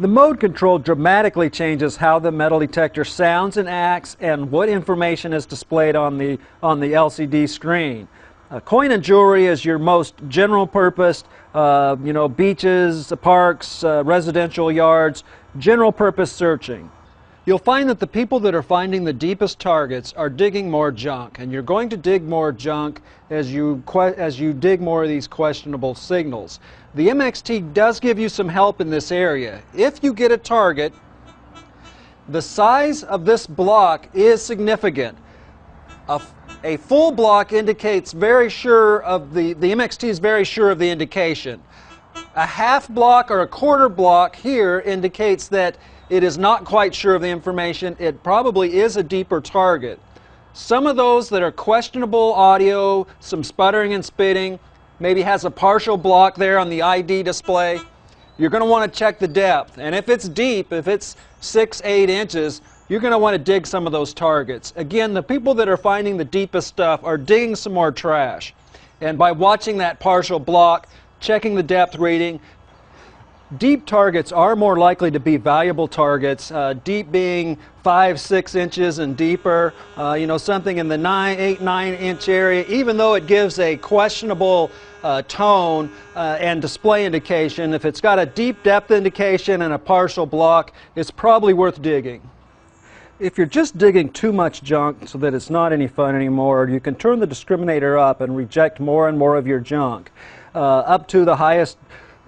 The mode control dramatically changes how the metal detector sounds and acts and what information is displayed on the LCD screen. Coin and jewelry is your most general purpose, beaches, parks, residential yards, general purpose searching. You'll find that the people that are finding the deepest targets are digging more junk, and you're going to dig more junk as you dig more of these questionable signals. The MXT does give you some help in this area. If you get a target, the size of this block is significant. A full block indicates very sure of the MXT is very sure of the indication. A half block or a quarter block here indicates that it is not quite sure of the information. It probably is a deeper target. Some of those that are questionable audio, some sputtering and spitting, maybe has a partial block there on the ID display, you're going to want to check the depth. And if it's deep, if it's 6-8 inches, you're going to want to dig some of those targets. Again, the people that are finding the deepest stuff are digging some more trash. And by watching that partial block, checking the depth reading, deep targets are more likely to be valuable targets, deep being 5-6 inches and deeper, something in the 8-9 inch area, even though it gives a questionable tone and display indication. If it's got a deep depth indication and a partial block, it's probably worth digging. If you're just digging too much junk so that it's not any fun anymore, you can turn the discriminator up and reject more and more of your junk. Up to the highest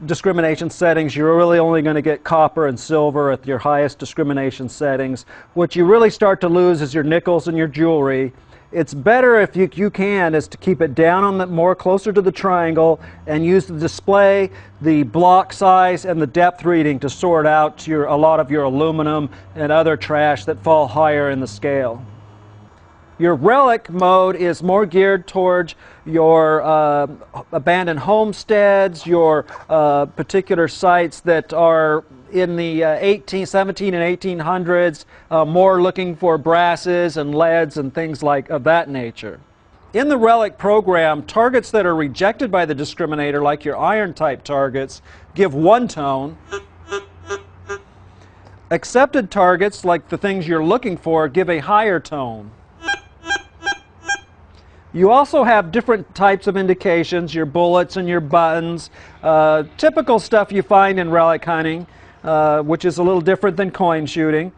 discrimination settings, you're really only going to get copper and silver at your highest discrimination settings. What you really start to lose is your nickels and your jewelry. It's better if you can is to keep it down on the more closer to the triangle and use the display, the block size, and the depth reading to sort out a lot of your aluminum and other trash that fall higher in the scale. Your relic mode is more geared towards your abandoned homesteads, your particular sites that are in the 17 and 1800s, more looking for brasses and leads and things of that nature. In the relic program, targets that are rejected by the discriminator, like your iron type targets, give one tone. Accepted targets, like the things you're looking for, give a higher tone. You also have different types of indications, your bullets and your buttons, typical stuff you find in relic hunting, which is a little different than coin shooting,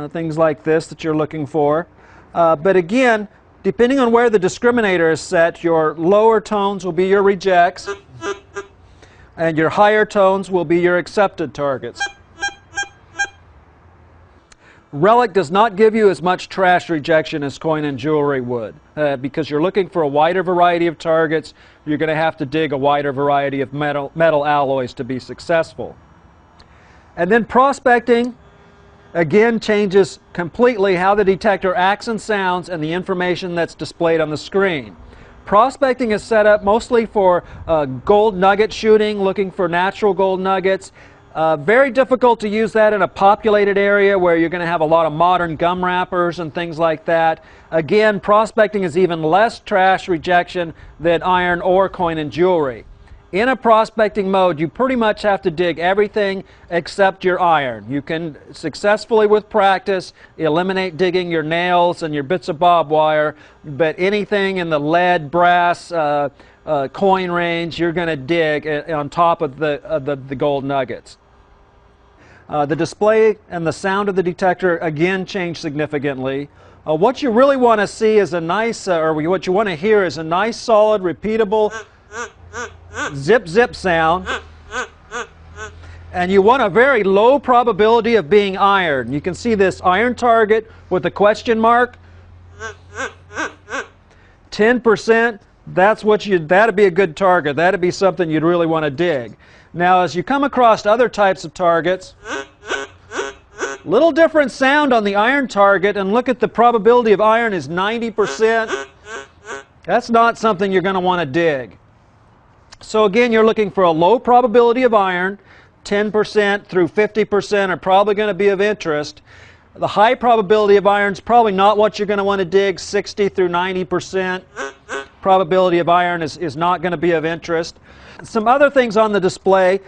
things like this that you're looking for. But again, depending on where the discriminator is set, your lower tones will be your rejects, and your higher tones will be your accepted targets. Relic does not give you as much trash rejection as coin and jewelry would. Because you're looking for a wider variety of targets, you're going to have to dig a wider variety of metal alloys to be successful. And then prospecting, again, changes completely how the detector acts and sounds and the information that's displayed on the screen. Prospecting is set up mostly for gold nugget shooting, looking for natural gold nuggets. Very difficult to use that in a populated area where you're going to have a lot of modern gum wrappers and things like that. Again, prospecting is even less trash rejection than iron or coin and jewelry. In a prospecting mode, you pretty much have to dig everything except your iron. You can successfully, with practice, eliminate digging your nails and your bits of barbed wire, but anything in the lead, brass, coin range, you're going to dig on top of the gold nuggets. The display and the sound of the detector again change significantly. What you really want to see is a nice, or what you want to hear is a nice, solid, repeatable zip zip sound. And you want a very low probability of being iron. You can see this iron target with a question mark. 10%. That'd be a good target. That'd be something you'd really want to dig. Now, as you come across other types of targets, little different sound on the iron target, and look at the probability of iron is 90%. That's not something you're going to want to dig. So again, you're looking for a low probability of iron. 10% through 50% are probably going to be of interest. The high probability of iron is probably not what you're going to want to dig. 60 through 90% probability of iron is not going to be of interest. Some other things on the display.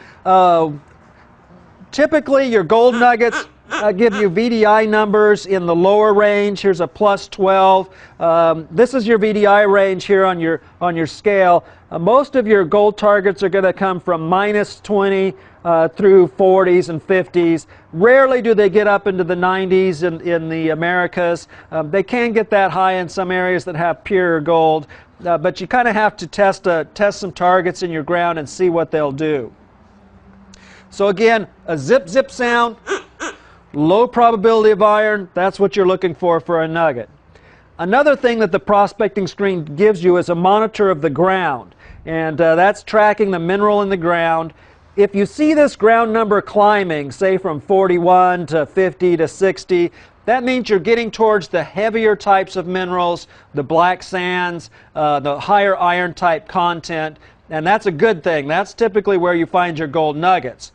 Typically, your gold nuggets give you VDI numbers in the lower range. Here's a plus 12. This is your VDI range here on your scale. Most of your gold targets are going to come from minus 20 through 40s and 50s. Rarely do they get up into the 90s in the Americas. They can get that high in some areas that have pure gold, but you kind of have to test some targets in your ground and see what they'll do. So again, a zip zip sound, low probability of iron, that's what you're looking for a nugget. Another thing that the prospecting screen gives you is a monitor of the ground, and that's tracking the mineral in the ground. If you see this ground number climbing, say from 41 to 50 to 60, that means you're getting towards the heavier types of minerals, the black sands, the higher iron type content, and that's a good thing. That's typically where you find your gold nuggets.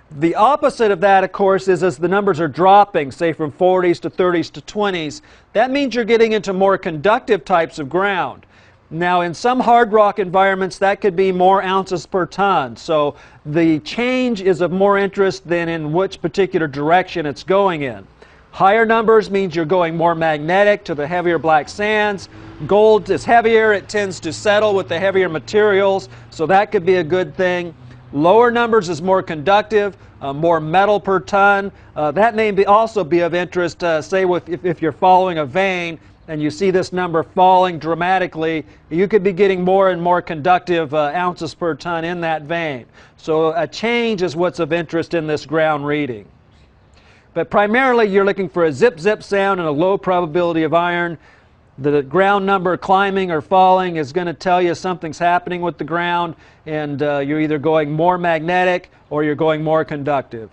The opposite of that, of course, is as the numbers are dropping, say from 40s to 30s to 20s, that means you're getting into more conductive types of ground. Now, in some hard rock environments, that could be more ounces per ton. So the change is of more interest than in which particular direction it's going in. Higher numbers means you're going more magnetic to the heavier black sands. Gold is heavier, it tends to settle with the heavier materials, so that could be a good thing. Lower numbers is more conductive, more metal per ton. That may also be of interest, say if you're following a vein and you see this number falling dramatically, you could be getting more and more conductive ounces per ton in that vein. So a change is what's of interest in this ground reading. But primarily you're looking for a zip-zip sound and a low probability of iron. The ground number climbing or falling is going to tell you something's happening with the ground, and you're either going more magnetic or you're going more conductive.